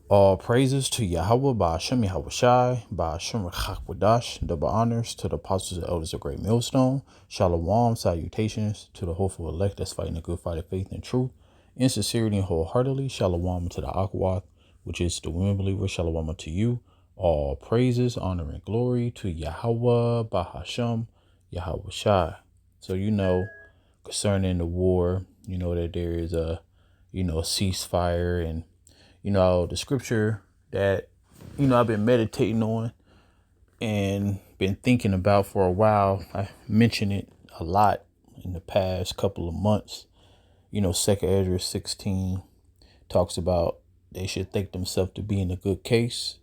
All praises to Yahweh, Ba'ashem Yahweh Shai, Ba'ashem Rachak double honors to the apostles and elders of Great Millstone. Shalom, salutations to the hopeful elect that's fighting a good fight of faith and truth, in sincerity and wholeheartedly. Shalom to the Akwath, which is the women believer. Shalom to you. All praises, honor, and glory to Yahweh, Ba'ashem Yahweh Shai. So, concerning the war, that there is a ceasefire, and the scripture that, I've been meditating on and been thinking about for a while. I mentioned it a lot in the past couple of months. 2nd Ezra 16 talks about they should think themselves to be in a good case,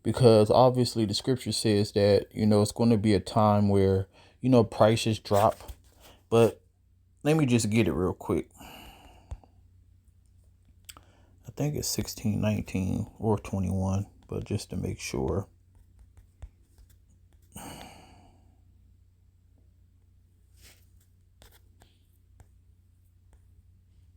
because obviously the scripture says that, it's going to be a time where, prices drop. But let me just get it real quick. I think it's 16, 19 or 21, but just to make sure.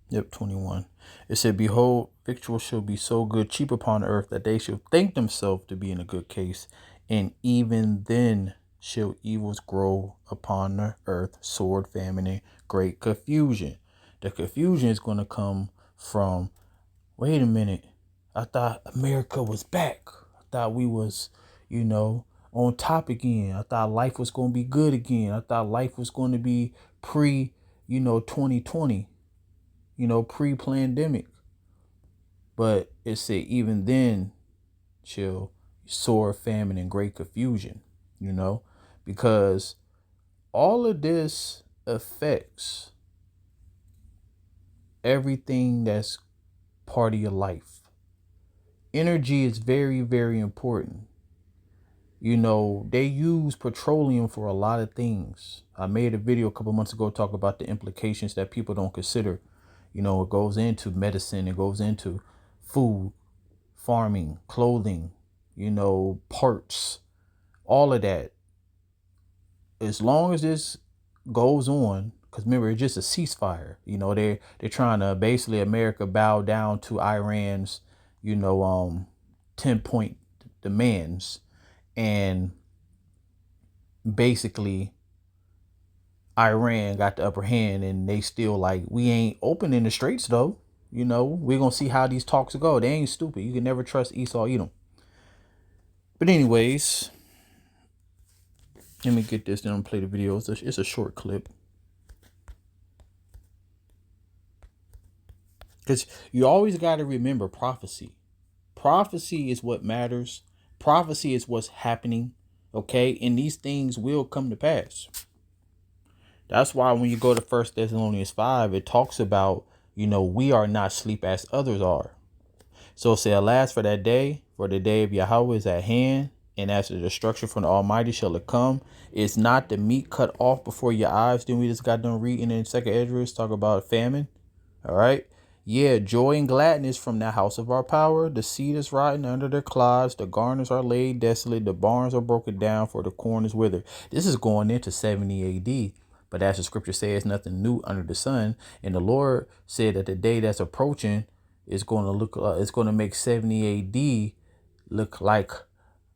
Yep, 21. It said, behold, victual shall be so good, cheap upon earth, that they shall think themselves to be in a good case. And even then shall evils grow upon the earth, sword, famine, and great confusion. The confusion is going to come from, wait a minute, I thought America was back. I thought we was, on top again. I thought life was going to be good again. I thought life was going to be pre, 2020, pre-pandemic. But it said even then shall sore famine and great confusion, because all of this affects everything that's part of your life. Energy is very, very important. They use petroleum for a lot of things. I made a video a couple months ago talk about the implications that people don't consider. It goes into medicine, it goes into food, farming, clothing, parts, all of that. As long as this goes on, because remember, it's just a ceasefire. They're trying to basically America bow down to Iran's, 10-point demands. And basically Iran got the upper hand, and they still like, we ain't opening the straits though. We're going to see how these talks go. They ain't stupid. You can never trust Esau, Edom. But anyways, let me get this, then I'm play the video. It's a short clip. Because you always got to remember prophecy. Prophecy is what matters. Prophecy is what's happening. Okay. And these things will come to pass. That's why when you go to 1 Thessalonians 5, it talks about, we are not asleep as others are. So it said, alas, for that day, for the day of Yahweh is at hand, and as the destruction from the Almighty shall it come. Is not the meat cut off before your eyes? Then we just got done reading in 2nd Ezra, talk about famine. All right. Yeah, joy and gladness from the house of our power. The seed is rotten under their clods. The garners are laid desolate. The barns are broken down, for the corn is withered. This is going into 70 AD. But as the scripture says, nothing new under the sun. And the Lord said that the day that's approaching is going to look, it's going to make 70 AD look like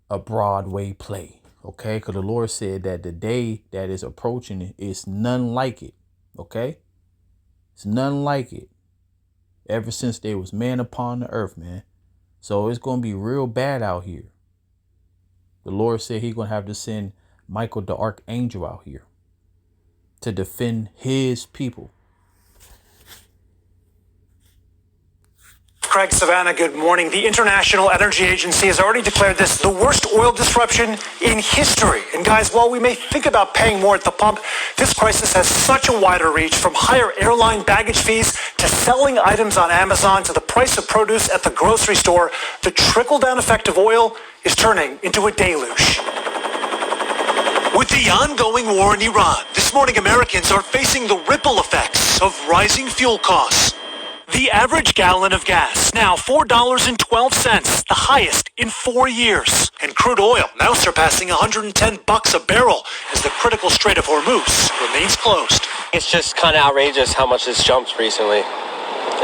a Broadway play. Okay, because the Lord said that the day that is approaching is none like it. Okay, it's none like it. Ever since there was man upon the earth, man. So it's going to be real bad out here. The Lord said he's going to have to send Michael the archangel out here to defend his people. Craig Savannah, good morning. The International Energy Agency has already declared this the worst oil disruption in history. And guys, while we may think about paying more at the pump, this crisis has such a wider reach, from higher airline baggage fees to selling items on Amazon to the price of produce at the grocery store. The trickle-down effect of oil is turning into a deluge. With the ongoing war in Iran, this morning Americans are facing the ripple effects of rising fuel costs. The average gallon of gas now $4.12, the highest in 4 years. And crude oil now surpassing $110 a barrel as the critical Strait of Hormuz remains closed. It's just kind of outrageous how much it's jumped recently.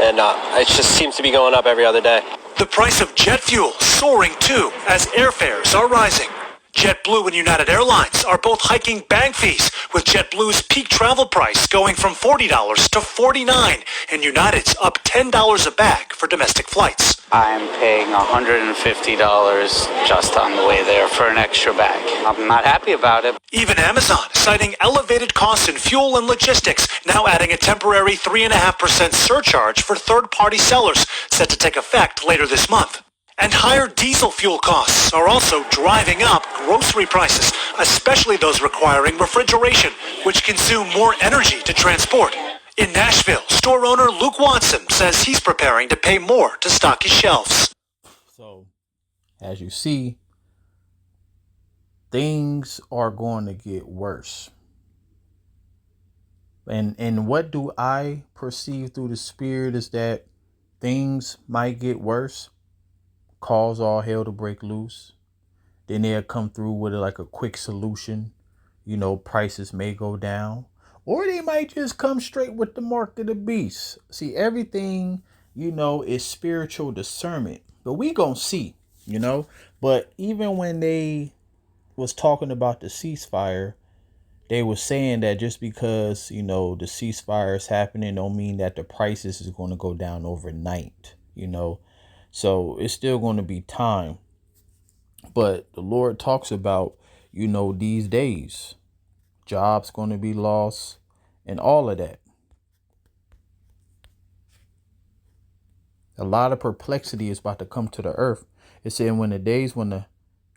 And it just seems to be going up every other day. The price of jet fuel soaring too as airfares are rising. JetBlue and United Airlines are both hiking bag fees, with JetBlue's peak travel price going from $40 to $49 and United's up $10 a bag for domestic flights. I'm paying $150 just on the way there for an extra bag. I'm not happy about it. Even Amazon, citing elevated costs in fuel and logistics, now adding a temporary 3.5% surcharge for third-party sellers, set to take effect later this month. And higher diesel fuel costs are also driving up grocery prices, especially those requiring refrigeration, which consume more energy to transport. In Nashville, store owner Luke Watson says he's preparing to pay more to stock his shelves. So, as you see, things are going to get worse. And what do I perceive through the spirit is that things might get worse, cause all hell to break loose. Then they'll come through with like a quick solution. Prices may go down. Or they might just come straight with the mark of the beast. See, everything, is spiritual discernment. But we gonna see, But even when they was talking about the ceasefire, they were saying that just because, the ceasefire is happening don't mean that the prices is going to go down overnight, So it's still going to be time. But the Lord talks about, these days, jobs going to be lost and all of that. A lot of perplexity is about to come to the earth. It said when the days when the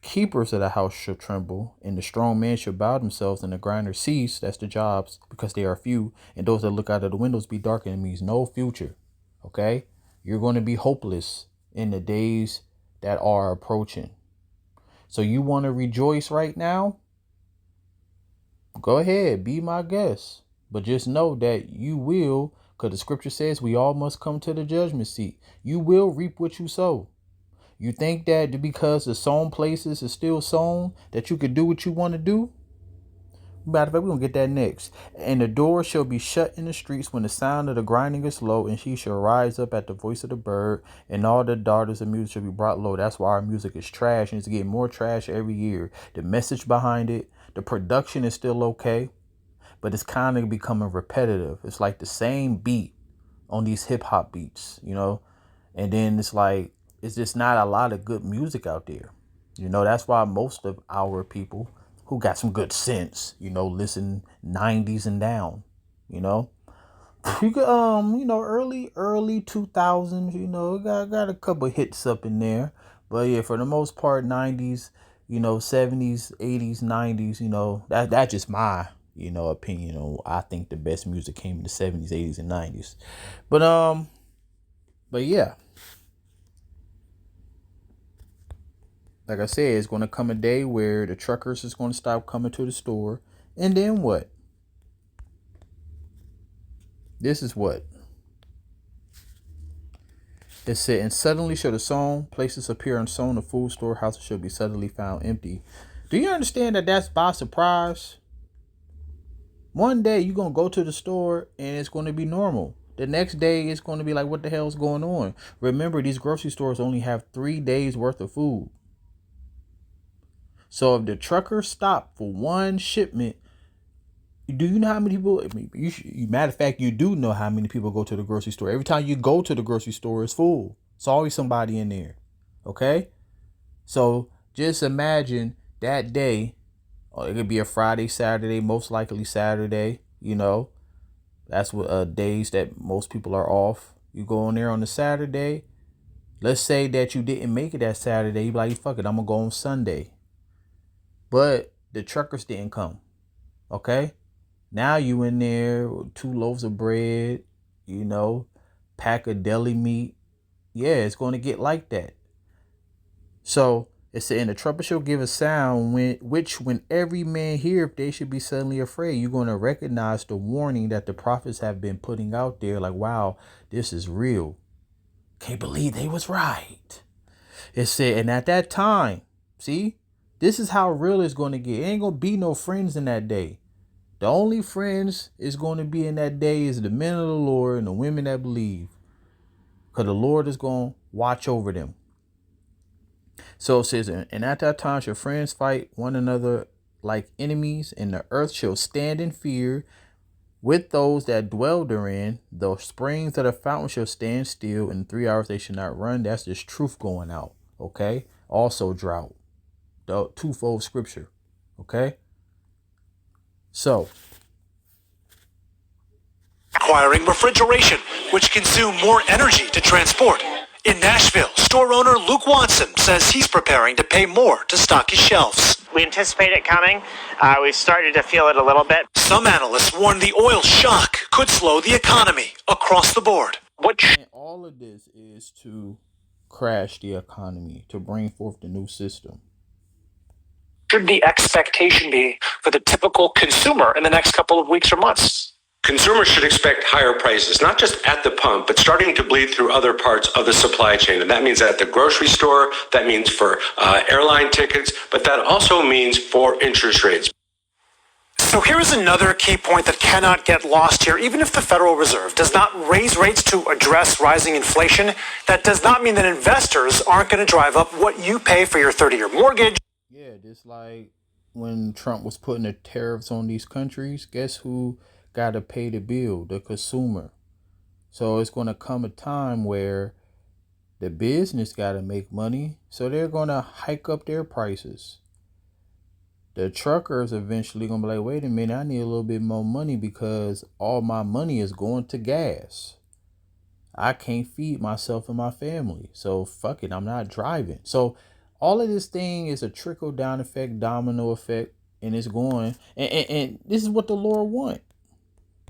keepers of the house shall tremble, and the strong men shall bow themselves, and the grinders cease, that's the jobs, because they are few, and those that look out of the windows be darkened. It means no future. Okay? You're going to be hopeless in the days that are approaching. So you want to rejoice right now? Go ahead, be my guest. But just know that you will, because the scripture says we all must come to the judgment seat. You will reap what you sow. You think that because the sown places is still sown, that you could do what you want to do? Matter of fact, we're going to get that next. And the door shall be shut in the streets when the sound of the grinding is low, and she shall rise up at the voice of the bird, and all the daughters of music shall be brought low. That's why our music is trash, and it's getting more trash every year. The message behind it, the production is still okay, but it's kind of becoming repetitive. It's like the same beat on these hip hop beats, and then it's like, it's just not a lot of good music out there. That's why most of our people who got some good sense, listen 90s and down, You could, early 2000s, got a couple hits up in there. But yeah, for the most part, 90s, 70s, 80s, 90s, that's just my, opinion on, I think the best music came in the 70s, 80s, and 90s. But yeah. Like I said, it's going to come a day where the truckers is going to stop coming to the store. And then what? This is what? It said, and suddenly shall the sown places appear unsown, the food storehouses shall be suddenly found empty. Do you understand that that's by surprise? One day you're going to go to the store and it's going to be normal. The next day it's going to be like, what the hell is going on? Remember, these grocery stores only have 3 days worth of food. So if the trucker stopped for one shipment, do you know how many people? Matter of fact, you do know how many people go to the grocery store. Every time you go to the grocery store, it's full. It's always somebody in there. Okay? So just imagine that day. It could be a Friday, Saturday, most likely Saturday. That's what days that most people are off. You go in there on the Saturday. Let's say that you didn't make it that Saturday. You be like, fuck it, I'm going to go on Sunday. But the truckers didn't come. Okay? Now you in there with 2 loaves of bread, pack of deli meat. Yeah, it's going to get like that. So it said, and the trumpet shall give a sound when every man heareth, they should be suddenly afraid. You're going to recognize the warning that the prophets have been putting out there. Like, wow, this is real. Can't believe they was right. It said, and at that time, see, this is how real it's going to get. It ain't going to be no friends in that day. The only friends is going to be in that day is the men of the Lord and the women that believe. because the Lord is going to watch over them. So it says, and at that time shall friends fight one another like enemies, and the earth shall stand in fear with those that dwell therein. The springs of the fountain shall stand still. In 3 hours they shall not run. That's just truth going out. Okay. Also drought. The twofold scripture. Okay. So requiring refrigeration, which consume more energy to transport. In Nashville, store owner Luke Watson says he's preparing to pay more to stock his shelves. We anticipate it coming. We've started to feel it a little bit. Some analysts warn the oil shock could slow the economy across the board. And all of this is to crash the economy, to bring forth the new system. Should the expectation be for the typical consumer in the next couple of weeks or months? Consumers should expect higher prices, not just at the pump, but starting to bleed through other parts of the supply chain. And that means at the grocery store, that means for airline tickets, but that also means for interest rates. So here is another key point that cannot get lost here. Even if the Federal Reserve does not raise rates to address rising inflation, that does not mean that investors aren't going to drive up what you pay for your 30-year mortgage. Yeah, just like when Trump was putting the tariffs on these countries, guess who got to pay the bill? The consumer. So it's going to come a time where the business got to make money, so they're going to hike up their prices. The truckers eventually going to be like, wait a minute, I need a little bit more money because all my money is going to gas. I can't feed myself and my family. So fuck it, I'm not driving. So all of this thing is a trickle down effect, domino effect, and it's going. And this is what the Lord wants.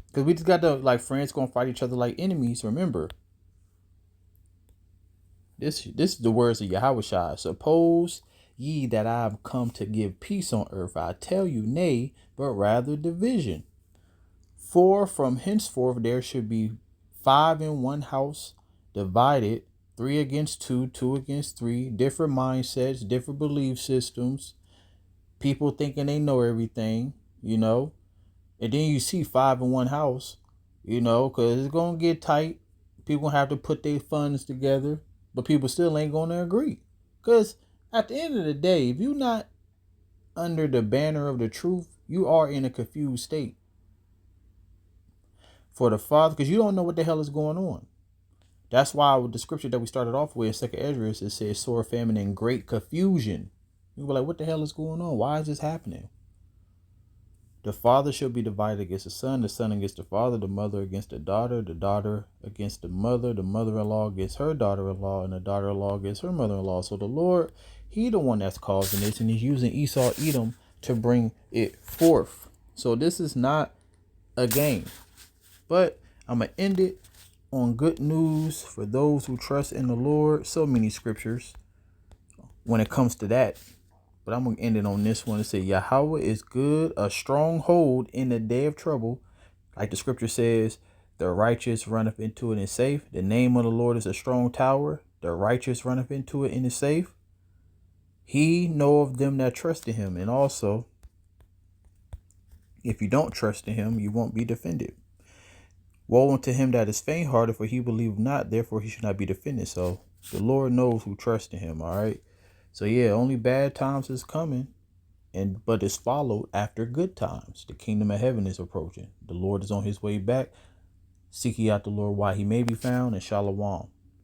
Because we just got to, like, friends going to fight each other like enemies. Remember, this is the words of Yahushua. Suppose ye that I have come to give peace on earth. I tell you, nay, but rather division. For from henceforth there should be 5 in one house, divided, 3 against 2, 2 against 3, different mindsets, different belief systems, people thinking they know everything, you know. And then you see 5 in one house, you know, because it's going to get tight. People going to have to put their funds together, but people still ain't going to agree. Because at the end of the day, if you're not under the banner of the truth, you are in a confused state. For the Father, because you don't know what the hell is going on. That's why with the scripture that we started off with, 2nd Ezra, it says sore famine and great confusion. You were like, what the hell is going on? Why is this happening? The father shall be divided against the son against the father, the mother against the daughter against the mother-in-law against her daughter-in-law, and the daughter-in-law against her mother-in-law. So the Lord, he the one that's causing this, and he's using Esau, Edom to bring it forth. So this is not a game. But I'm going to end it on good news for those who trust in the Lord. So many scriptures when it comes to that. But I'm going to end it on this one. It says, Yahweh is good, a stronghold in the day of trouble. Like the scripture says, the righteous runneth into it and is safe. The name of the Lord is a strong tower. The righteous runneth into it and is safe. He know of them that trust in him. And also, if you don't trust in him, you won't be defended. Woe unto him that is faint-hearted, for he believeth not, therefore he should not be defended. So the Lord knows who trusts in him, all right? So yeah, only bad times is coming, but it's followed after good times. The kingdom of heaven is approaching. The Lord is on his way back. Seek ye out the Lord while he may be found, and shalom.